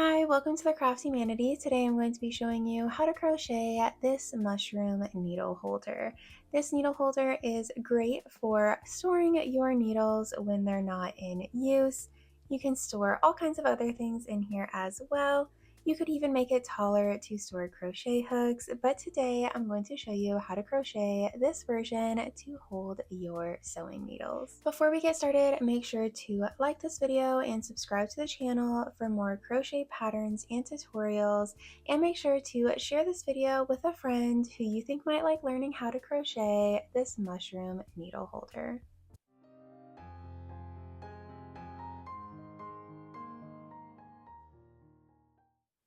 Hi, welcome to the CrafteeManatee. Today I'm going to be showing you how to crochet this mushroom needle holder. This needle holder is great for storing your needles when they're not in use. You can store all kinds of other things in here as well. You could even make it taller to store crochet hooks, but today I'm going to show you how to crochet this version to hold your sewing needles. Before we get started, make sure to like this video and subscribe to the channel for more crochet patterns and tutorials, and make sure to share this video with a friend who you think might like learning how to crochet this mushroom needle holder.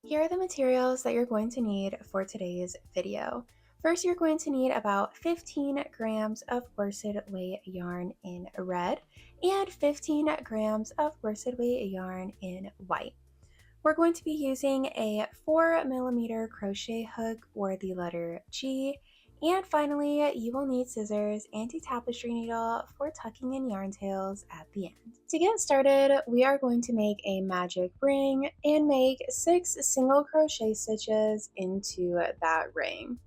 Here are the materials that you're going to need for today's video. First, you're going to need about 15 grams of worsted weight yarn in red and 15 grams of worsted weight yarn in white. We're going to be using a 4mm crochet hook or the letter G. And finally, you will need scissors and a tapestry needle for tucking in yarn tails at the end. To get started, we are going to make a magic ring and make 6 single crochet stitches into that ring.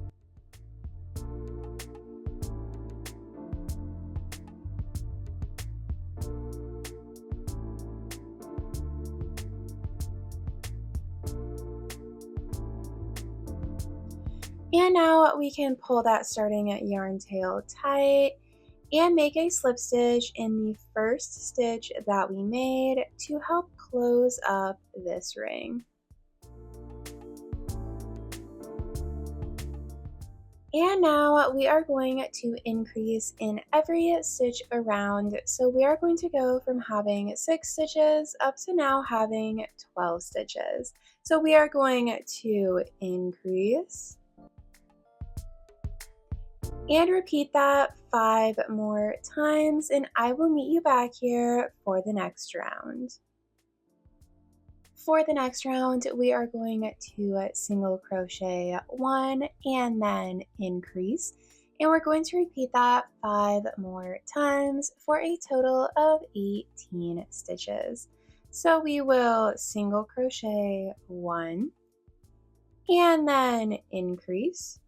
And now we can pull that starting at yarn tail tight and make a slip stitch in the first stitch that we made to help close up this ring. And now we are going to increase in every stitch around. So we are going to go from having 6 stitches up to now having 12 stitches. So we are going to increase and repeat that 5 more times, and I will meet you back here for the next round. For the next round, we are going to single crochet 1 and then increase, and we're going to repeat that 5 more times for a total of 18 stitches. So we will single crochet 1 and then increase.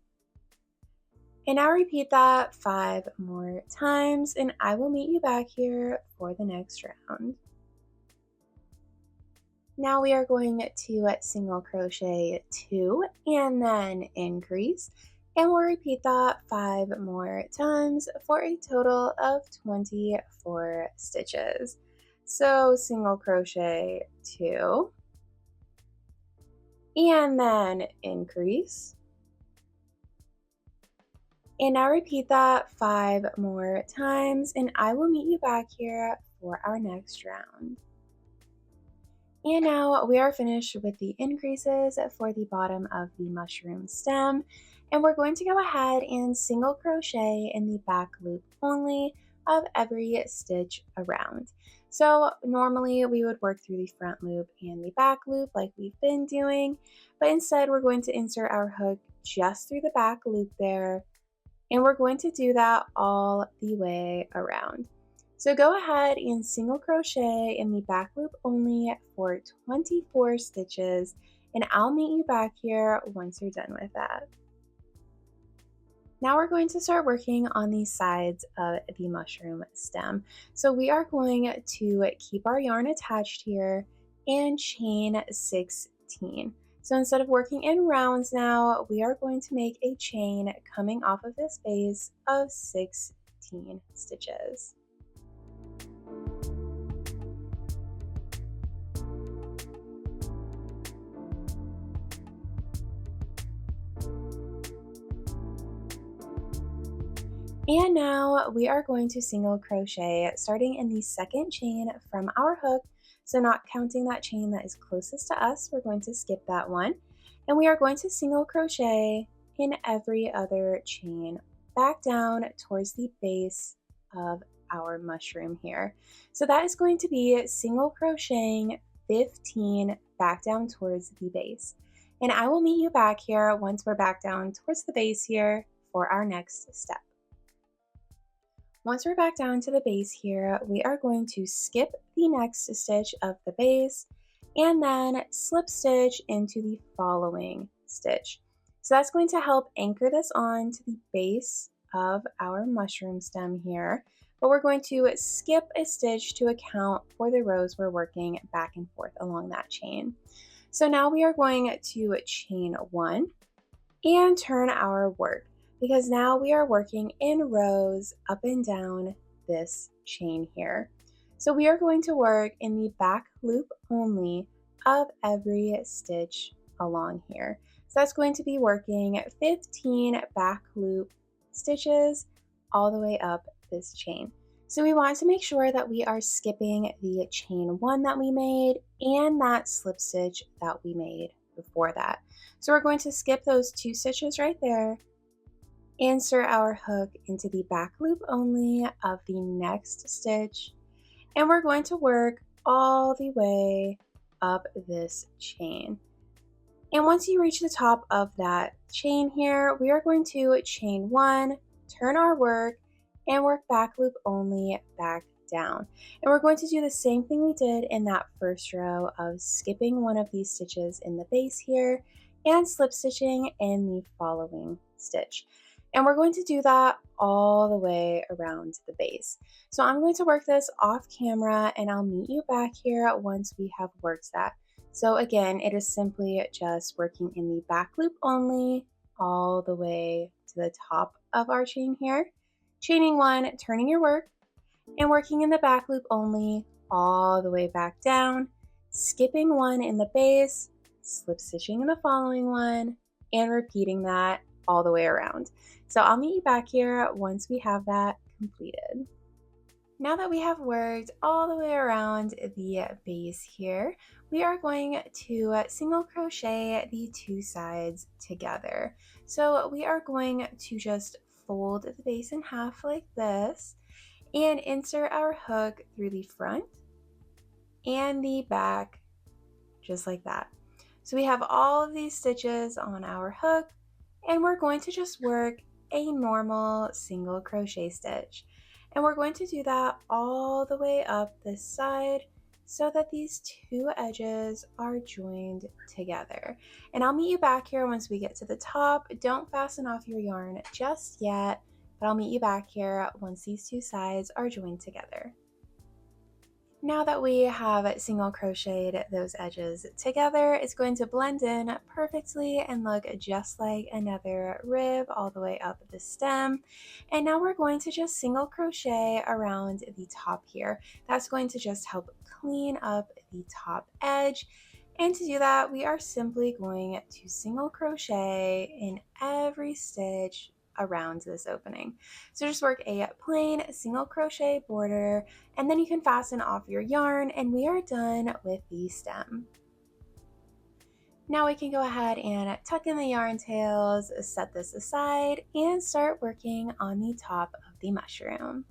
And now repeat that 5 more times, and I will meet you back here for the next round. Now we are going to single crochet 2 and then increase, and we'll repeat that 5 more times for a total of 24 stitches. So single crochet 2 and then increase. And now repeat that 5 more times, and I will meet you back here for our next round. And now we are finished with the increases for the bottom of the mushroom stem, and we're going to go ahead and single crochet in the back loop only of every stitch around. So normally we would work through the front loop and the back loop like we've been doing, but instead we're going to insert our hook just through the back loop there. And we're going to do that all the way around. So go ahead and single crochet in the back loop only for 24 stitches, and I'll meet you back here once you're done with that. Now we're going to start working on the sides of the mushroom stem. So we are going to keep our yarn attached here and chain 16. So instead of working in rounds now, we are going to make a chain coming off of this base of 16 stitches. And now we are going to single crochet starting in the second chain from our hook. So not counting that chain that is closest to us, we're going to skip that one. And we are going to single crochet in every other chain back down towards the base of our mushroom here. So that is going to be single crocheting 15 back down towards the base. And I will meet you back here once we're back down towards the base here for our next step. Once we're back down to the base here, we are going to skip the next stitch of the base and then slip stitch into the following stitch. So that's going to help anchor this on to the base of our mushroom stem here, but we're going to skip a stitch to account for the rows we're working back and forth along that chain. So now we are going to chain 1 and turn our work, because now we are working in rows up and down this chain here. So we are going to work in the back loop only of every stitch along here. So that's going to be working 15 back loop stitches all the way up this chain. So we want to make sure that we are skipping the chain 1 that we made and that slip stitch that we made before that. So we're going to skip those 2 stitches right there, insert our hook into the back loop only of the next stitch, and we're going to work all the way up this chain. And once you reach the top of that chain here, we are going to chain 1, turn our work, and work back loop only back down. And we're going to do the same thing we did in that first row of skipping one of these stitches in the base here and slip stitching in the following stitch. And we're going to do that all the way around the base. So I'm going to work this off camera and I'll meet you back here once we have worked that. So again, it is simply just working in the back loop only all the way to the top of our chain here, chaining 1, turning your work, and working in the back loop only all the way back down, skipping 1 in the base, slip stitching in the following one, and repeating that all the way around. So I'll meet you back here once we have that completed. Now that we have worked all the way around the base here, we are going to single crochet the 2 sides together. So we are going to just fold the base in half like this and insert our hook through the front and the back just like that. So we have all of these stitches on our hook, and we're going to just work a normal single crochet stitch. And we're going to do that all the way up this side so that these 2 edges are joined together. And I'll meet you back here once we get to the top. Don't fasten off your yarn just yet, but I'll meet you back here once these 2 sides are joined together. Now that we have single crocheted those edges together, it's going to blend in perfectly and look just like another rib all the way up the stem. And now we're going to just single crochet around the top here. That's going to just help clean up the top edge. And to do that, we are simply going to single crochet in every stitch around this opening. So just work a plain single crochet border, and then you can fasten off your yarn, and we are done with the stem. Now we can go ahead and tuck in the yarn tails, set this aside, and start working on the top of the mushroom.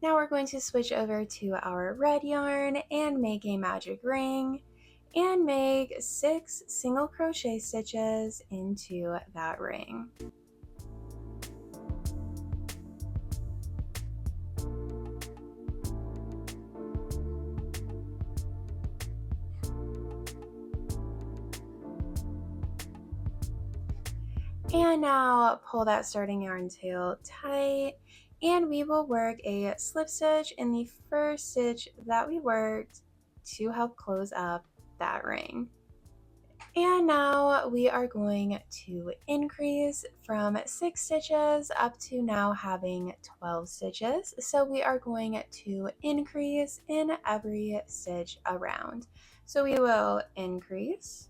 Now we're going to switch over to our red yarn and make a magic ring and make 6 single crochet stitches into that ring. And now pull that starting yarn tail tight, and we will work a slip stitch in the first stitch that we worked to help close up that ring. And now we are going to increase from 6 stitches up to now having 12 stitches. So we are going to increase in every stitch around. So we will increase,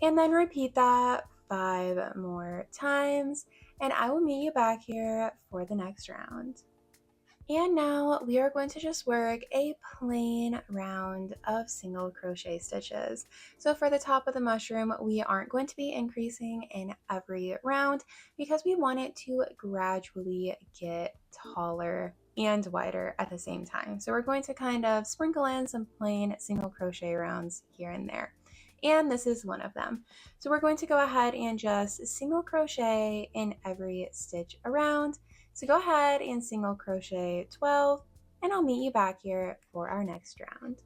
and then repeat that 5 more times, and I will meet you back here for the next round. And now we are going to just work a plain round of single crochet stitches. So for the top of the mushroom, we aren't going to be increasing in every round because we want it to gradually get taller and wider at the same time. So we're going to kind of sprinkle in some plain single crochet rounds here and there. And this is one of them. So we're going to go ahead and just single crochet in every stitch around. So go ahead and single crochet 12, and I'll meet you back here for our next round.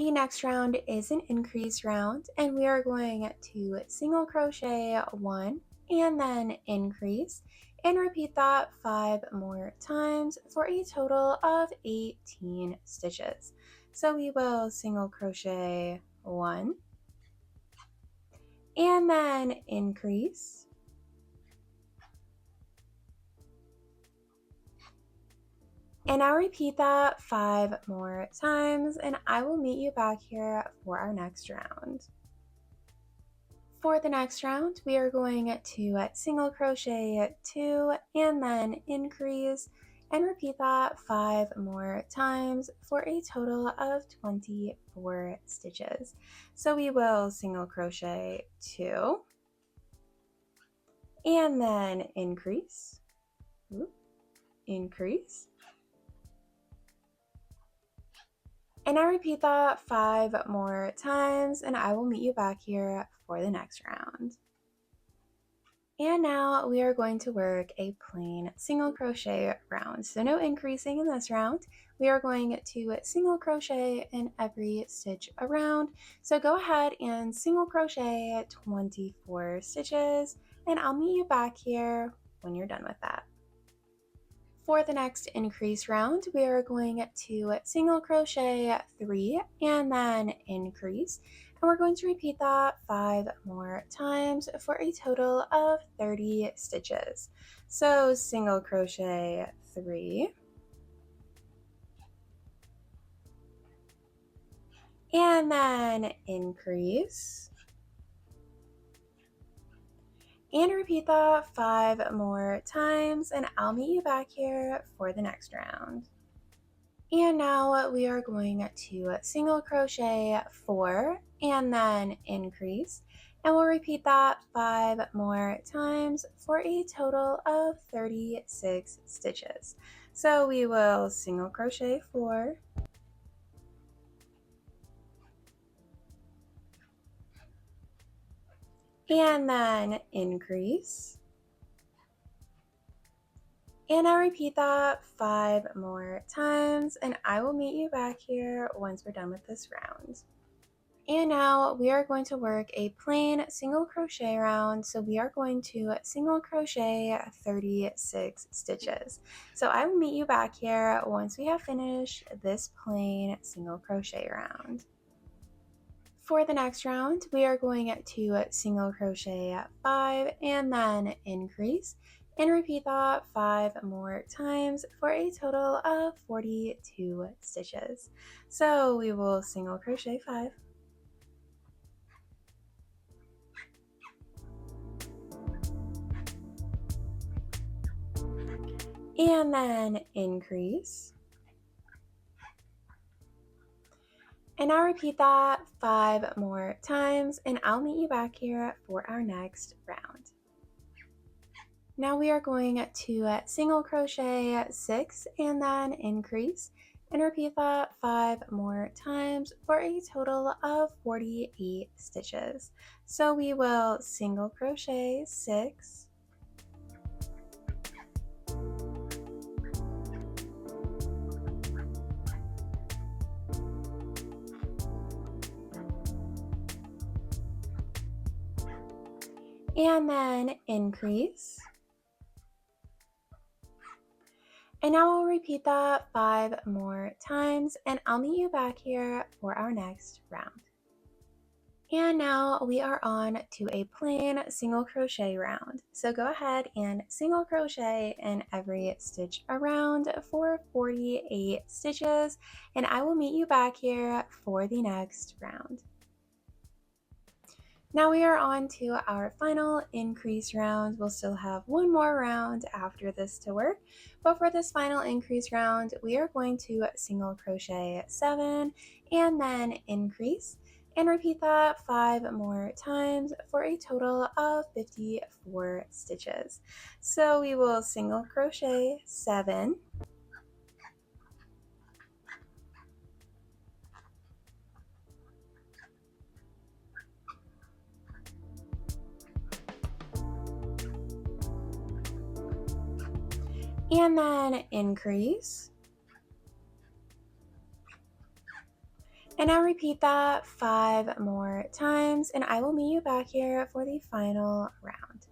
The next round is an increase round, and we are going to single crochet 1 and then increase, and repeat that 5 more times for a total of 18 stitches. So we will single crochet 1 and then increase, and I'll repeat that 5 more times, and I will meet you back here for our next round. For the next round, we are going to single crochet 2 and then increase, and repeat that 5 more times for a total of 24 stitches. So we will single crochet 2 and then increase, increase, and I repeat that 5 more times, and I will meet you back here for the next round. And now we are going to work a plain single crochet round. So no increasing in this round. We are going to single crochet in every stitch around. So go ahead and single crochet 24 stitches, and I'll meet you back here when you're done with that. For the next increase round, we are going to single crochet 3 and then increase, and we're going to repeat that 5 more times for a total of 30 stitches. So single crochet 3 and then increase, and repeat that 5 more times, and I'll meet you back here for the next round. And now we are going to single crochet 4 and then increase, and we'll repeat that 5 more times for a total of 36 stitches. So we will single crochet 4 and then increase, and I'll repeat that 5 more times, and I will meet you back here once we're done with this round. And now we are going to work a plain single crochet round. So we are going to single crochet 36 stitches. So I will meet you back here once we have finished this plain single crochet round. For the next round, we are going to single crochet 5 and then increase, and repeat that 5 more times for a total of 42 stitches. So we will single crochet 5 and then increase, and I'll repeat that 5 more times, and I'll meet you back here for our next round. Now we are going to single crochet 6 and then increase, and repeat that 5 more times for a total of 48 stitches. So we will single crochet 6 and then increase, and now we'll repeat that 5 more times, and I'll meet you back here for our next round. And now we are on to a plain single crochet round. So go ahead and single crochet in every stitch around for 48 stitches, and I will meet you back here for the next round. Now we are on to our final increase round. We'll still have one more round after this to work, but for this final increase round, we are going to single crochet 7 and then increase, and repeat that 5 more times for a total of 54 stitches. So we will single crochet 7 and then increase, And now repeat that 5 more times, and I will meet you back here for the final round.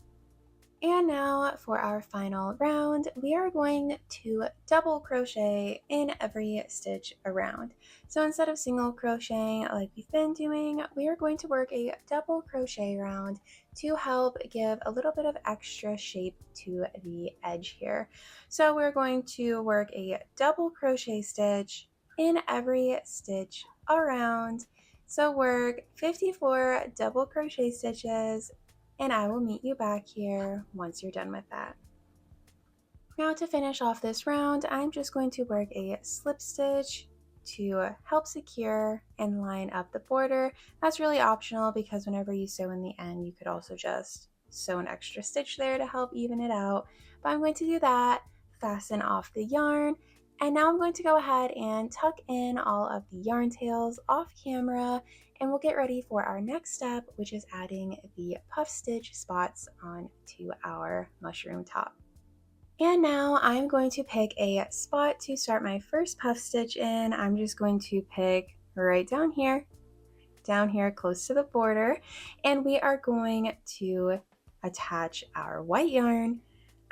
And now for our final round, we are going to double crochet in every stitch around. So instead of single crocheting like we've been doing, we are going to work a double crochet round to help give a little bit of extra shape to the edge here. So we're going to work a double crochet stitch in every stitch around. So work 54 double crochet stitches, and I will meet you back here once you're done with that. Now to finish off this round, I'm just going to work a slip stitch to help secure and line up the border. That's really optional because whenever you sew in the end, you could also just sew an extra stitch there to help even it out. But I'm going to do that, fasten off the yarn, and now I'm going to go ahead and tuck in all of the yarn tails off camera, and we'll get ready for our next step, which is adding the puff stitch spots onto our mushroom top. And now I'm going to pick a spot to start my first puff stitch in. I'm just going to pick right down here close to the border, and we are going to attach our white yarn.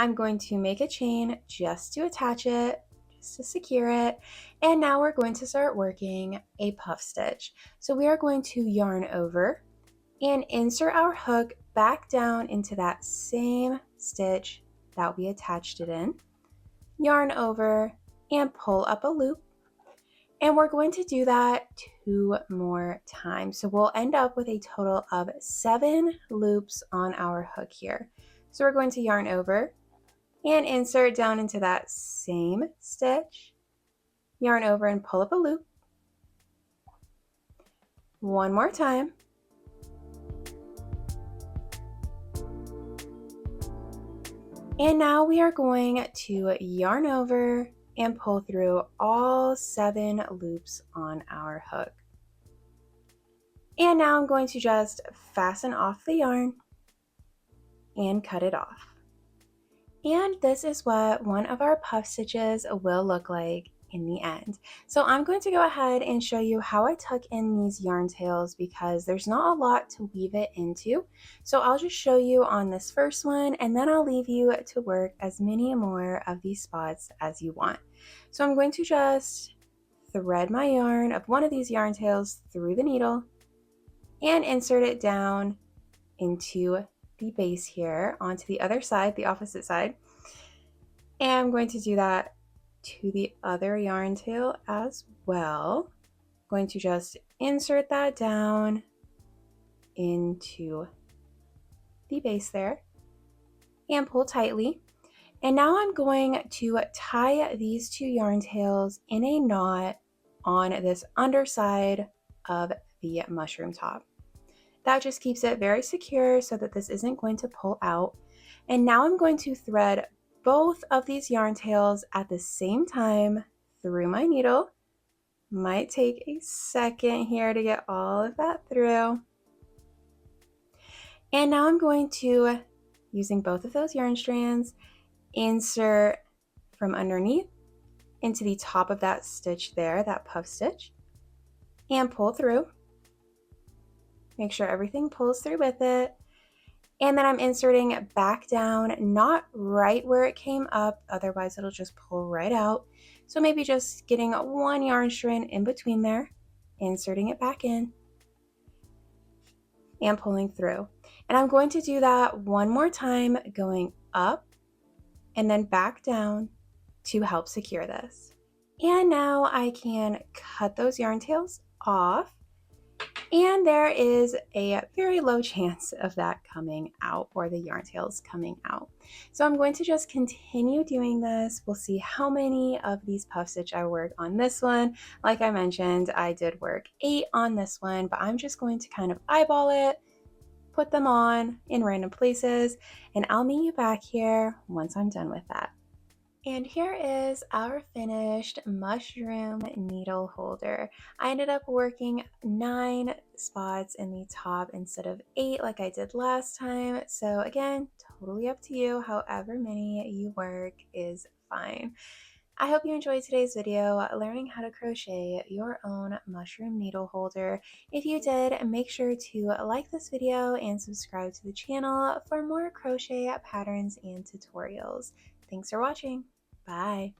I'm going to make a chain just to attach it, just to secure it, and now we're going to start working a puff stitch. So we are going to yarn over and insert our hook back down into that same stitch that we attached it in, yarn over and pull up a loop, and we're going to do that 2 more times. So we'll end up with a total of 7 loops on our hook here. So we're going to yarn over and insert down into that same stitch, yarn over and pull up a loop. 1 more time. And now we are going to yarn over and pull through all 7 loops on our hook. And now I'm going to just fasten off the yarn and cut it off. And this is what one of our puff stitches will look like in the end. So I'm going to go ahead and show you how I tuck in these yarn tails because there's not a lot to weave it into. So I'll just show you on this first one, and then I'll leave you to work as many more of these spots as you want. So I'm going to just thread my yarn of one of these yarn tails through the needle and insert it down into the base here onto the other side, the opposite side. And I'm going to do that to the other yarn tail as well. I'm going to just insert that down into the base there and pull tightly. And now I'm going to tie these 2 yarn tails in a knot on this underside of the mushroom top. That just keeps it very secure so that this isn't going to pull out. And now I'm going to thread both of these yarn tails at the same time through my needle. Might take a second here to get all of that through. And now I'm going to, using both of those yarn strands, insert from underneath into the top of that stitch there, that puff stitch, and pull through. Make sure everything pulls through with it. And then I'm inserting back down, not right where it came up, otherwise it'll just pull right out. So maybe just getting 1 yarn strand in between there, inserting it back in, and pulling through. And I'm going to do that 1 more time, going up and then back down to help secure this. And now I can cut those yarn tails off. And there is a very low chance of that coming out, or the yarn tails coming out. So I'm going to just continue doing this. We'll see how many of these puff stitch I work on this one. Like I mentioned, I did work 8 on this one, but I'm just going to kind of eyeball it, put them on in random places, and I'll meet you back here once I'm done with that. And here is our finished mushroom needle holder. I ended up working 9 spots in the top instead of 8 like I did last time. So again, totally up to you. However many you work is fine. I hope you enjoyed today's video learning how to crochet your own mushroom needle holder. If you did, make sure to like this video and subscribe to the channel for more crochet patterns and tutorials. Thanks for watching. Bye.